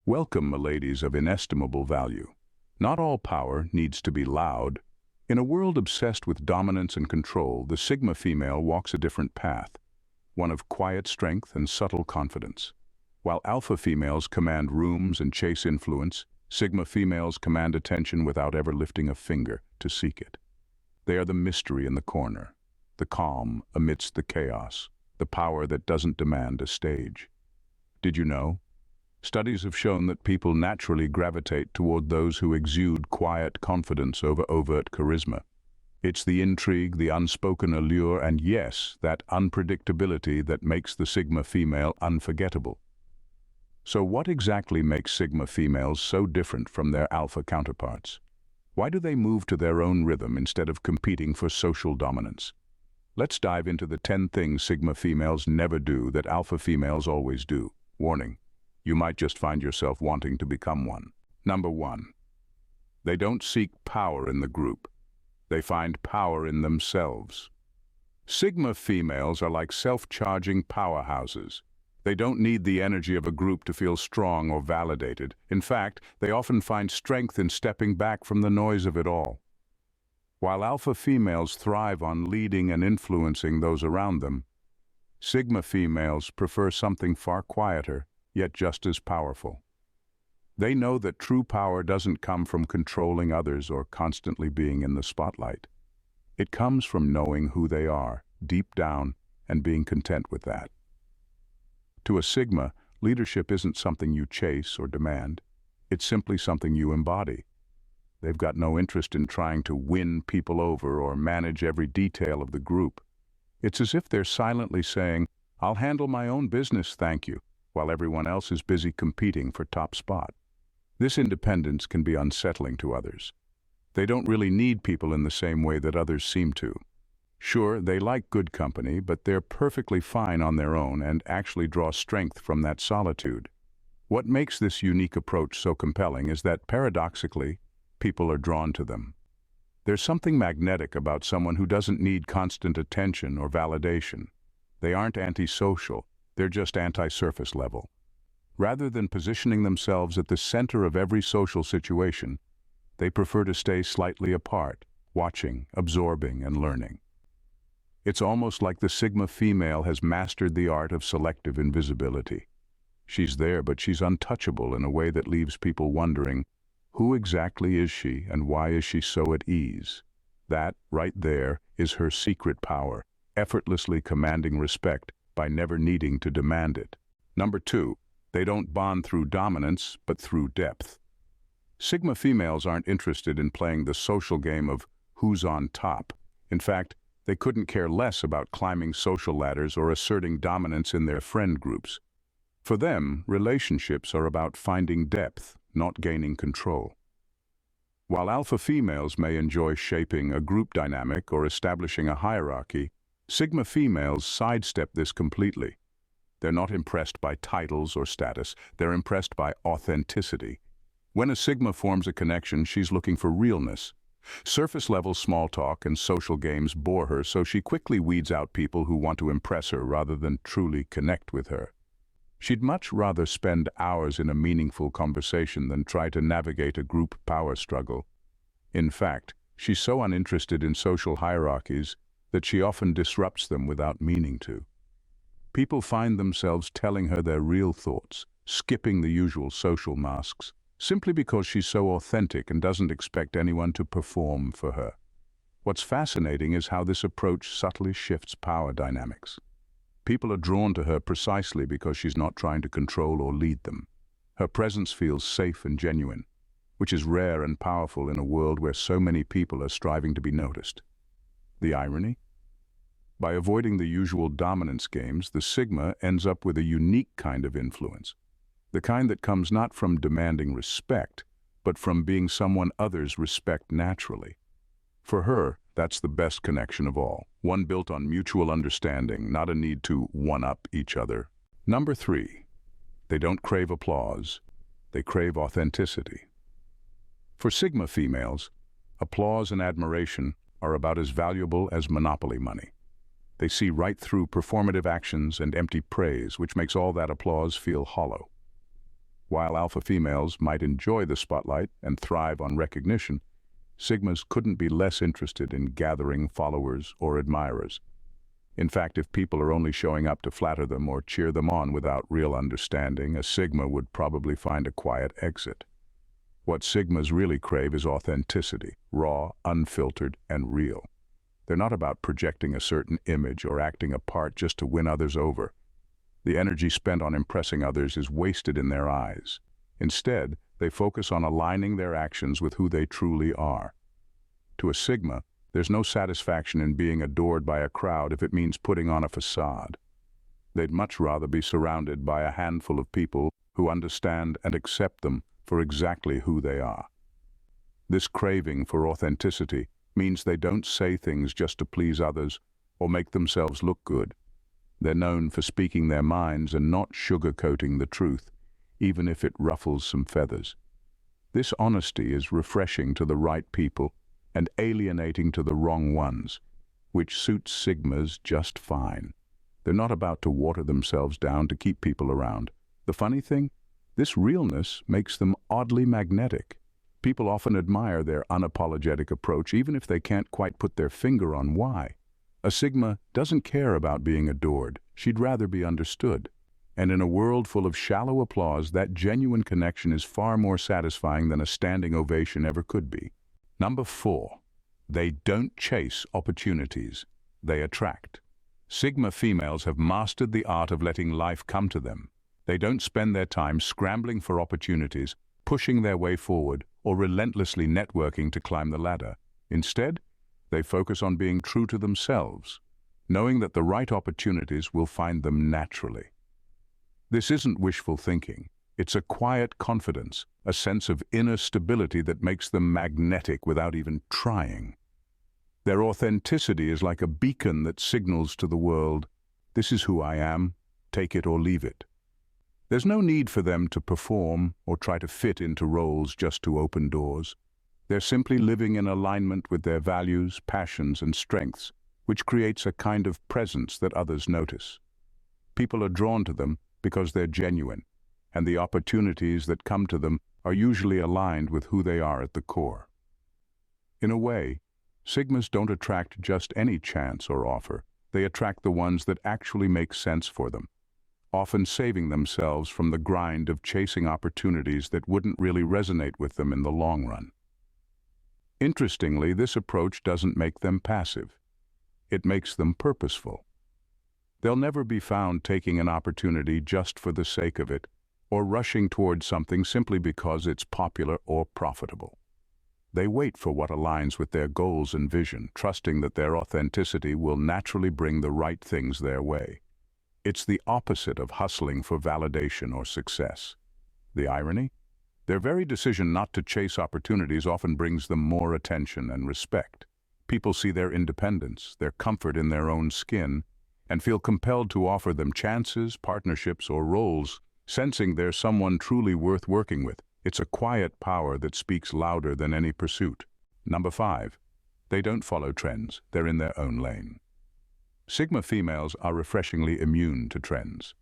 Welcome, miladies of inestimable value. Not all power needs to be loud. In a world obsessed with dominance and control, the Sigma female walks a different path, one of quiet strength and subtle confidence. While alpha females command rooms and chase influence, Sigma females command attention without ever lifting a finger to seek it. They are the mystery in the corner, the calm amidst the chaos, the power that doesn't demand a stage. Did you know? Studies have shown that people naturally gravitate toward those who exude quiet confidence over overt charisma. It's the intrigue, the unspoken allure, and yes, that unpredictability that makes the Sigma female unforgettable. So what exactly makes Sigma females so different from their alpha counterparts? Why do they move to their own rhythm instead of competing for social dominance? Let's dive into the 10 things Sigma females never do that alpha females always do. Warning: you might just find yourself wanting to become one. Number 1. They don't seek power in the group. They find power in themselves. Sigma females are like self-charging powerhouses. They don't need the energy of a group to feel strong or validated. In fact, they often find strength in stepping back from the noise of it all. While alpha females thrive on leading and influencing those around them, Sigma females prefer something far quieter, yet just as powerful. They know that true power doesn't come from controlling others or constantly being in the spotlight. It comes from knowing who they are, deep down, and being content with that. To a Sigma, leadership isn't something you chase or demand. It's simply something you embody. They've got no interest in trying to win people over or manage every detail of the group. It's as if they're silently saying, "I'll handle my own business, thank you," while everyone else is busy competing for top spot. This independence can be unsettling to others. They don't really need people in the same way that others seem to. Sure, they like good company, but they're perfectly fine on their own and actually draw strength from that solitude. What makes this unique approach so compelling is that, paradoxically, people are drawn to them. There's something magnetic about someone who doesn't need constant attention or validation. They aren't antisocial. They're just anti-surface level. Rather than positioning themselves at the center of every social situation, they prefer to stay slightly apart, watching, absorbing, and learning. It's almost like the Sigma female has mastered the art of selective invisibility. She's there, but she's untouchable in a way that leaves people wondering, who exactly is she and why is she so at ease? That, right there, is her secret power, effortlessly commanding respect by never needing to demand it. Number 2, they don't bond through dominance, but through depth. Sigma females aren't interested in playing the social game of who's on top. In fact, they couldn't care less about climbing social ladders or asserting dominance in their friend groups. For them, relationships are about finding depth, not gaining control. While alpha females may enjoy shaping a group dynamic or establishing a hierarchy, Sigma females sidestep this completely. They're not impressed by titles or status, they're impressed by authenticity. When a Sigma forms a connection, she's looking for realness. Surface-level small talk and social games bore her, so she quickly weeds out people who want to impress her rather than truly connect with her. She'd much rather spend hours in a meaningful conversation than try to navigate a group power struggle. In fact, she's so uninterested in social hierarchies that she often disrupts them without meaning to. People find themselves telling her their real thoughts, skipping the usual social masks, simply because she's so authentic and doesn't expect anyone to perform for her. What's fascinating is how this approach subtly shifts power dynamics. People are drawn to her precisely because she's not trying to control or lead them. Her presence feels safe and genuine, which is rare and powerful in a world where so many people are striving to be noticed. The irony? By avoiding the usual dominance games, the Sigma ends up with a unique kind of influence. The kind that comes not from demanding respect, but from being someone others respect naturally. For her, that's the best connection of all, one built on mutual understanding, not a need to one-up each other. Number 3, they don't crave applause, they crave authenticity. For Sigma females, applause and admiration are about as valuable as monopoly money. They see right through performative actions and empty praise, which makes all that applause feel hollow. While alpha females might enjoy the spotlight and thrive on recognition, sigmas couldn't be less interested in gathering followers or admirers. In fact, if people are only showing up to flatter them or cheer them on without real understanding, a sigma would probably find a quiet exit. What sigmas really crave is authenticity, raw, unfiltered, and real. They're not about projecting a certain image or acting a part just to win others over. The energy spent on impressing others is wasted in their eyes. Instead, they focus on aligning their actions with who they truly are. To a sigma, there's no satisfaction in being adored by a crowd if it means putting on a facade. They'd much rather be surrounded by a handful of people who understand and accept them for exactly who they are. This craving for authenticity means they don't say things just to please others or make themselves look good. They're known for speaking their minds and not sugarcoating the truth, even if it ruffles some feathers. This honesty is refreshing to the right people and alienating to the wrong ones, which suits sigmas just fine. They're not about to water themselves down to keep people around. The funny thing? This realness makes them oddly magnetic. People often admire their unapologetic approach, even if they can't quite put their finger on why. A sigma doesn't care about being adored. She'd rather be understood. And in a world full of shallow applause, that genuine connection is far more satisfying than a standing ovation ever could be. Number 4. They don't chase opportunities. They attract. Sigma females have mastered the art of letting life come to them. They don't spend their time scrambling for opportunities, pushing their way forward, or relentlessly networking to climb the ladder. Instead, they focus on being true to themselves, knowing that the right opportunities will find them naturally. This isn't wishful thinking. It's a quiet confidence, a sense of inner stability that makes them magnetic without even trying. Their authenticity is like a beacon that signals to the world, "This is who I am, take it or leave it." There's no need for them to perform or try to fit into roles just to open doors. They're simply living in alignment with their values, passions, and strengths, which creates a kind of presence that others notice. People are drawn to them because they're genuine, and the opportunities that come to them are usually aligned with who they are at the core. In a way, sigmas don't attract just any chance or offer. They attract the ones that actually make sense for them, often saving themselves from the grind of chasing opportunities that wouldn't really resonate with them in the long run. Interestingly, this approach doesn't make them passive. It makes them purposeful. They'll never be found taking an opportunity just for the sake of it, or rushing towards something simply because it's popular or profitable. They wait for what aligns with their goals and vision, trusting that their authenticity will naturally bring the right things their way. It's the opposite of hustling for validation or success. The irony? Their very decision not to chase opportunities often brings them more attention and respect. People see their independence, their comfort in their own skin, and feel compelled to offer them chances, partnerships, or roles, sensing they're someone truly worth working with. It's a quiet power that speaks louder than any pursuit. Number 5. They don't follow trends. They're in their own lane. Sigma females are refreshingly immune to trends.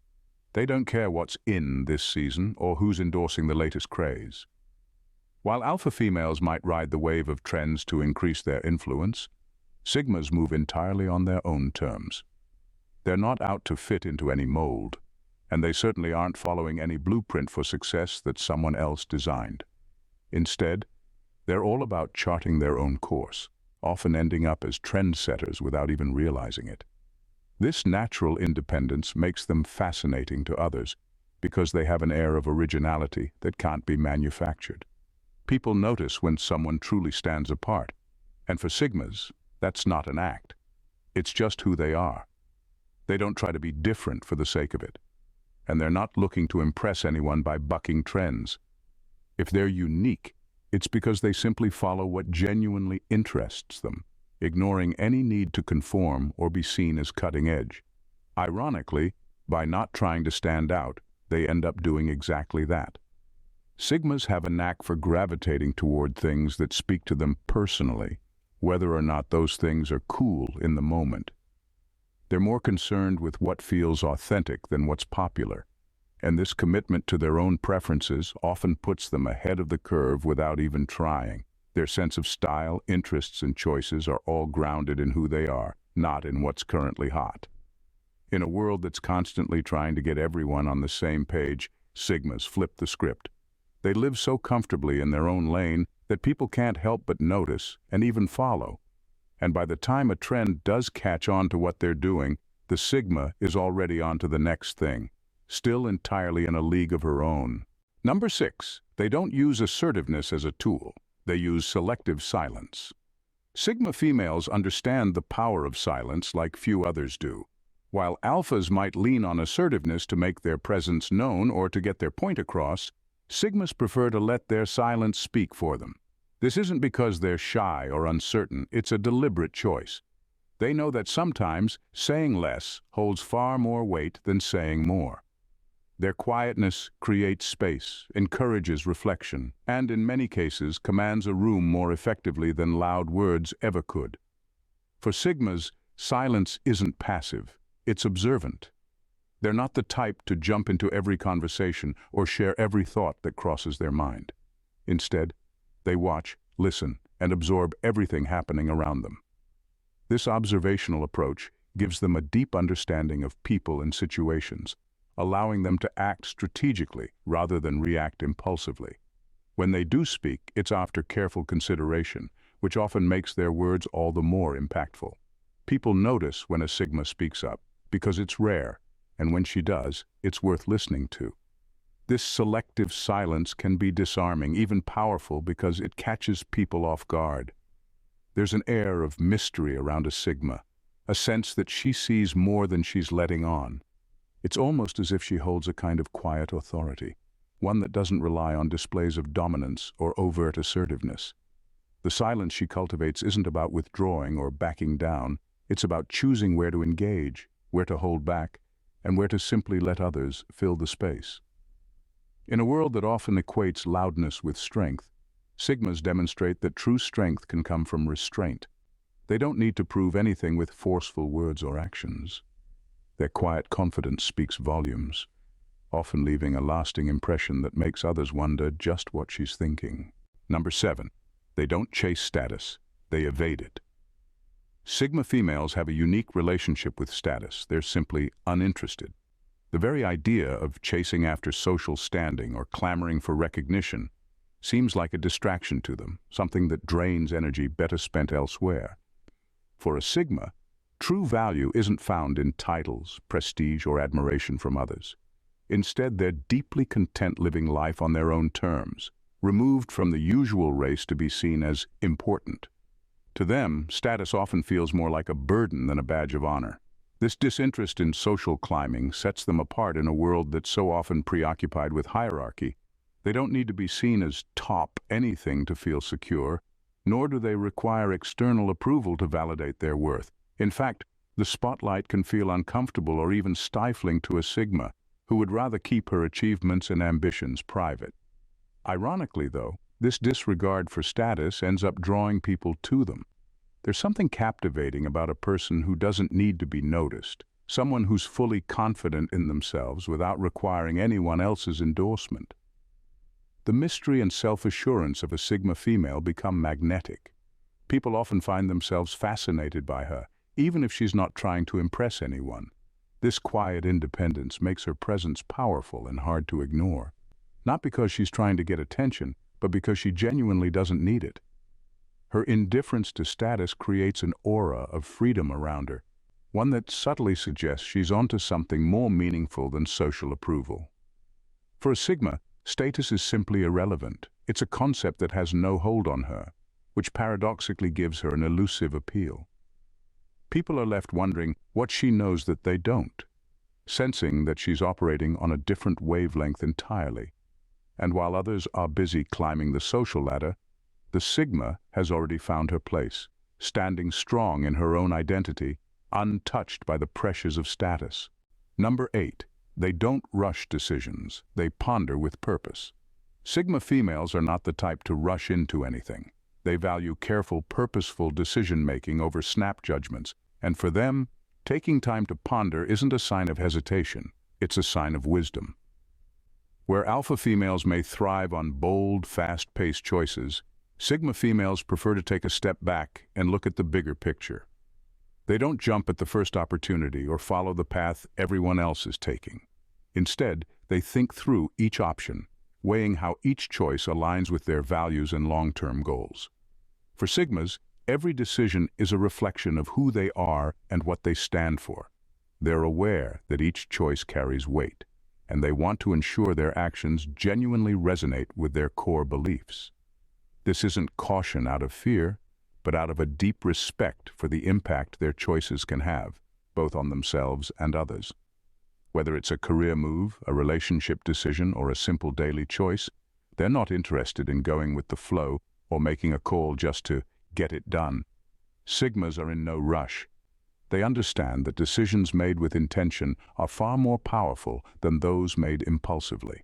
They don't care what's in this season or who's endorsing the latest craze. While alpha females might ride the wave of trends to increase their influence, sigmas move entirely on their own terms. They're not out to fit into any mold, and they certainly aren't following any blueprint for success that someone else designed. Instead, they're all about charting their own course, often ending up as trendsetters without even realizing it. This natural independence makes them fascinating to others because they have an air of originality that can't be manufactured. People notice when someone truly stands apart, and for sigmas, that's not an act. It's just who they are. They don't try to be different for the sake of it, and they're not looking to impress anyone by bucking trends. If they're unique, it's because they simply follow what genuinely interests them, ignoring any need to conform or be seen as cutting edge. Ironically, by not trying to stand out, they end up doing exactly that. Sigmas have a knack for gravitating toward things that speak to them personally, whether or not those things are cool in the moment. They're more concerned with what feels authentic than what's popular, And this commitment to their own preferences often puts them ahead of the curve without even trying. Their sense of style, interests, and choices are all grounded in who they are, not in what's currently hot. In a world that's constantly trying to get everyone on the same page, Sigmas flip the script. They live so comfortably in their own lane that people can't help but notice and even follow. And by the time a trend does catch on to what they're doing, the Sigma is already on to the next thing, still entirely in a league of her own. Number 6, they don't use assertiveness as a tool. They use selective silence. Sigma females understand the power of silence like few others do. While alphas might lean on assertiveness to make their presence known or to get their point across, Sigmas prefer to let their silence speak for them. This isn't because they're shy or uncertain, it's a deliberate choice. They know that sometimes saying less holds far more weight than saying more. Their quietness creates space, encourages reflection, and in many cases commands a room more effectively than loud words ever could. For Sigmas, silence isn't passive, it's observant. They're not the type to jump into every conversation or share every thought that crosses their mind. Instead, they watch, listen, and absorb everything happening around them. This observational approach gives them a deep understanding of people and situations, allowing them to act strategically rather than react impulsively. When they do speak, it's after careful consideration, which often makes their words all the more impactful. People notice when a Sigma speaks up, because it's rare, and when she does, it's worth listening to. This selective silence can be disarming, even powerful, because it catches people off guard. There's an air of mystery around a Sigma, a sense that she sees more than she's letting on. It's almost as if she holds a kind of quiet authority, one that doesn't rely on displays of dominance or overt assertiveness. The silence she cultivates isn't about withdrawing or backing down, it's about choosing where to engage, where to hold back, and where to simply let others fill the space. In a world that often equates loudness with strength, Sigmas demonstrate that true strength can come from restraint. They don't need to prove anything with forceful words or actions. Their quiet confidence speaks volumes, often leaving a lasting impression that makes others wonder just what she's thinking. Number 7, they don't chase status, they evade it. Sigma females have a unique relationship with status. They're simply uninterested. The very idea of chasing after social standing or clamoring for recognition seems like a distraction to them, something that drains energy better spent elsewhere. For a Sigma, true value isn't found in titles, prestige, or admiration from others. Instead, they're deeply content living life on their own terms, removed from the usual race to be seen as important. To them, status often feels more like a burden than a badge of honor. This disinterest in social climbing sets them apart in a world that's so often preoccupied with hierarchy. They don't need to be seen as top anything to feel secure, nor do they require external approval to validate their worth. In fact, the spotlight can feel uncomfortable or even stifling to a Sigma, who would rather keep her achievements and ambitions private. Ironically, though, this disregard for status ends up drawing people to them. There's something captivating about a person who doesn't need to be noticed, someone who's fully confident in themselves without requiring anyone else's endorsement. The mystery and self-assurance of a Sigma female become magnetic. People often find themselves fascinated by her, even if she's not trying to impress anyone. This quiet independence makes her presence powerful and hard to ignore. Not because she's trying to get attention, but because she genuinely doesn't need it. Her indifference to status creates an aura of freedom around her, one that subtly suggests she's onto something more meaningful than social approval. For a Sigma, status is simply irrelevant. It's a concept that has no hold on her, which paradoxically gives her an elusive appeal. People are left wondering what she knows that they don't, sensing that she's operating on a different wavelength entirely. And while others are busy climbing the social ladder, the Sigma has already found her place, standing strong in her own identity, untouched by the pressures of status. Number 8, they don't rush decisions, they ponder with purpose. Sigma females are not the type to rush into anything. They value careful, purposeful decision-making over snap judgments, and for them, taking time to ponder isn't a sign of hesitation, it's a sign of wisdom. Where alpha females may thrive on bold, fast-paced choices, sigma females prefer to take a step back and look at the bigger picture. They don't jump at the first opportunity or follow the path everyone else is taking. Instead, they think through each option, weighing how each choice aligns with their values and long-term goals. For sigmas, every decision is a reflection of who they are and what they stand for. They're aware that each choice carries weight, and they want to ensure their actions genuinely resonate with their core beliefs. This isn't caution out of fear, but out of a deep respect for the impact their choices can have, both on themselves and others. Whether it's a career move, a relationship decision, or a simple daily choice, they're not interested in going with the flow or making a call just to get it done. Sigmas are in no rush. They understand that decisions made with intention are far more powerful than those made impulsively.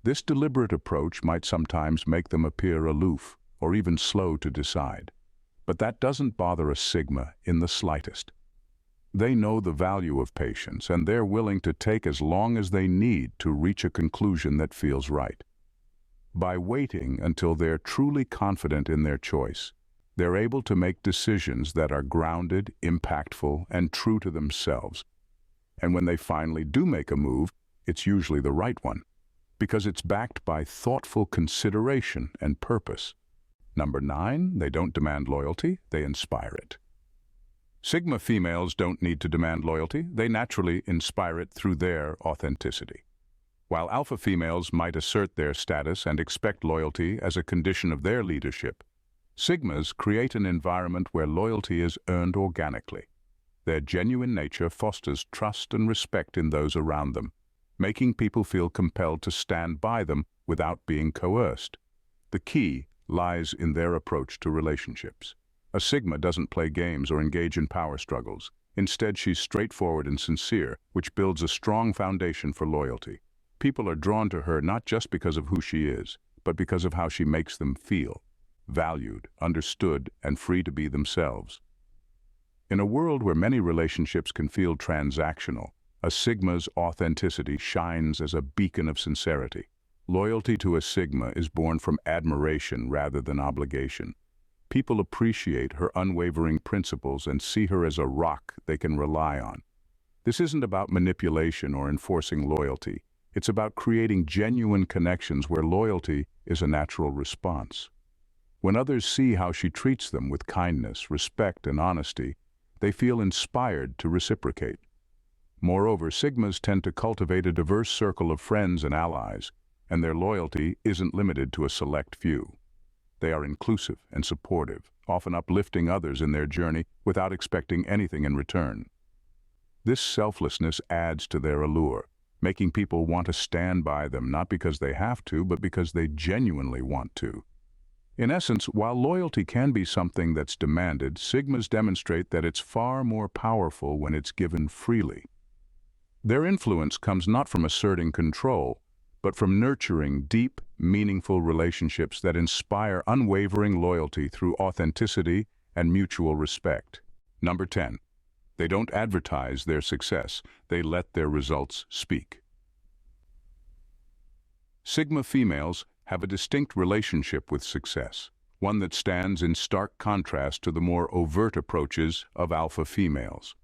This deliberate approach might sometimes make them appear aloof or even slow to decide. But that doesn't bother a sigma in the slightest. They know the value of patience, and they're willing to take as long as they need to reach a conclusion that feels right. By waiting until they're truly confident in their choice, they're able to make decisions that are grounded, impactful, and true to themselves. And when they finally do make a move, it's usually the right one, because it's backed by thoughtful consideration and purpose. Number 9, they don't demand loyalty, they inspire it. Sigma females don't need to demand loyalty, they naturally inspire it through their authenticity. While alpha females might assert their status and expect loyalty as a condition of their leadership, sigmas create an environment where loyalty is earned organically. Their genuine nature fosters trust and respect in those around them, making people feel compelled to stand by them without being coerced. The key lies in their approach to relationships. A sigma doesn't play games or engage in power struggles. Instead, she's straightforward and sincere, which builds a strong foundation for loyalty. People are drawn to her not just because of who she is, but because of how she makes them feel, valued, understood, and free to be themselves. In a world where many relationships can feel transactional, a sigma's authenticity shines as a beacon of sincerity. Loyalty to a sigma is born from admiration rather than obligation. People appreciate her unwavering principles and see her as a rock they can rely on. This isn't about manipulation or enforcing loyalty. It's about creating genuine connections where loyalty is a natural response. When others see how she treats them with kindness, respect, and honesty, they feel inspired to reciprocate. Moreover, sigmas tend to cultivate a diverse circle of friends and allies, and their loyalty isn't limited to a select few. They are inclusive and supportive, often uplifting others in their journey without expecting anything in return. This selflessness adds to their allure, making people want to stand by them not because they have to, but because they genuinely want to. In essence, while loyalty can be something that's demanded, sigmas demonstrate that it's far more powerful when it's given freely. Their influence comes not from asserting control, but from nurturing deep, meaningful relationships that inspire unwavering loyalty through authenticity and mutual respect. Number 10. They don't advertise their success, they let their results speak. Sigma females have a distinct relationship with success, one that stands in stark contrast to the more overt approaches of alpha females.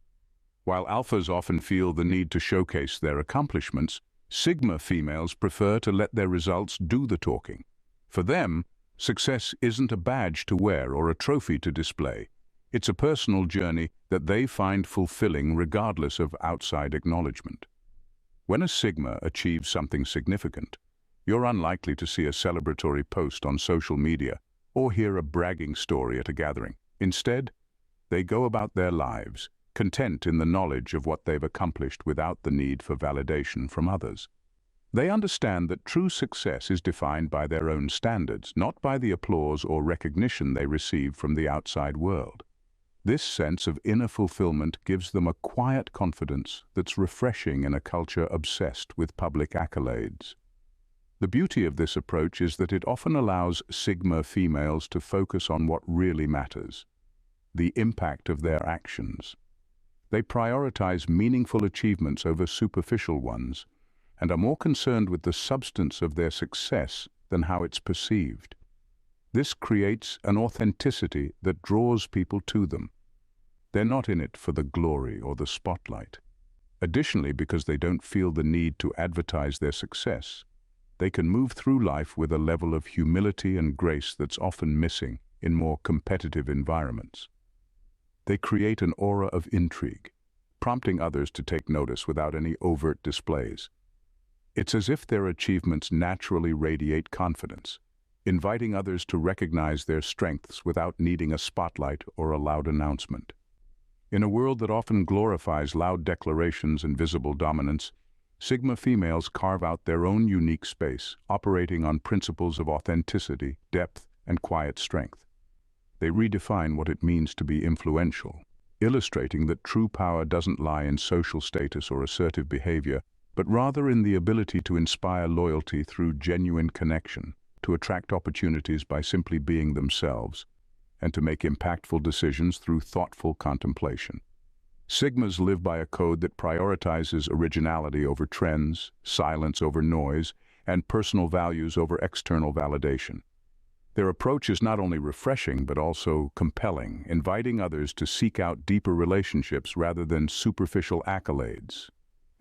While alphas often feel the need to showcase their accomplishments, sigma females prefer to let their results do the talking. For them, success isn't a badge to wear or a trophy to display. It's a personal journey that they find fulfilling regardless of outside acknowledgement. When a sigma achieves something significant, you're unlikely to see a celebratory post on social media or hear a bragging story at a gathering. Instead, they go about their lives, content in the knowledge of what they've accomplished without the need for validation from others. They understand that true success is defined by their own standards, not by the applause or recognition they receive from the outside world. This sense of inner fulfillment gives them a quiet confidence that's refreshing in a culture obsessed with public accolades. The beauty of this approach is that it often allows sigma females to focus on what really matters, the impact of their actions. They prioritize meaningful achievements over superficial ones, and are more concerned with the substance of their success than how it's perceived. This creates an authenticity that draws people to them. They're not in it for the glory or the spotlight. Additionally, because they don't feel the need to advertise their success, they can move through life with a level of humility and grace that's often missing in more competitive environments. They create an aura of intrigue, prompting others to take notice without any overt displays. It's as if their achievements naturally radiate confidence, inviting others to recognize their strengths without needing a spotlight or a loud announcement. In a world that often glorifies loud declarations and visible dominance, Sigma females carve out their own unique space, operating on principles of authenticity, depth, and quiet strength. They redefine what it means to be influential, illustrating that true power doesn't lie in social status or assertive behavior, but rather in the ability to inspire loyalty through genuine connection, to attract opportunities by simply being themselves, and to make impactful decisions through thoughtful contemplation. Sigmas live by a code that prioritizes originality over trends, silence over noise, and personal values over external validation. Their approach is not only refreshing but also compelling, inviting others to seek out deeper relationships rather than superficial accolades.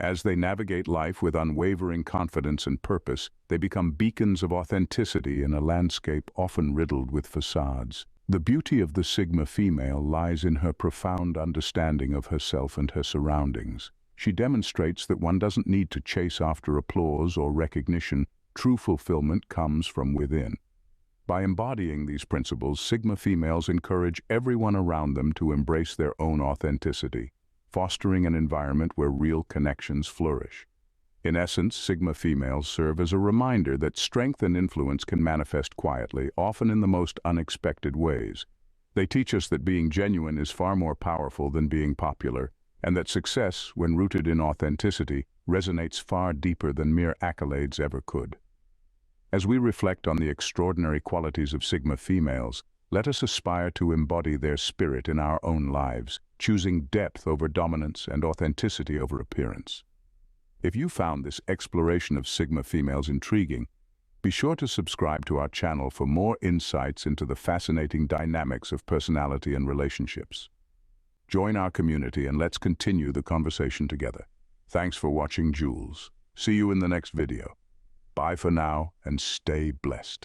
As they navigate life with unwavering confidence and purpose, they become beacons of authenticity in a landscape often riddled with facades. The beauty of the Sigma female lies in her profound understanding of herself and her surroundings. She demonstrates that one doesn't need to chase after applause or recognition. True fulfillment comes from within. By embodying these principles, Sigma females encourage everyone around them to embrace their own authenticity, fostering an environment where real connections flourish. In essence, Sigma females serve as a reminder that strength and influence can manifest quietly, often in the most unexpected ways. They teach us that being genuine is far more powerful than being popular, and that success, when rooted in authenticity, resonates far deeper than mere accolades ever could. As we reflect on the extraordinary qualities of Sigma females, let us aspire to embody their spirit in our own lives, choosing depth over dominance and authenticity over appearance. If you found this exploration of Sigma females intriguing, be sure to subscribe to our channel for more insights into the fascinating dynamics of personality and relationships. Join our community and let's continue the conversation together. Thanks for watching, Jules. See you in the next video. Bye for now and stay blessed.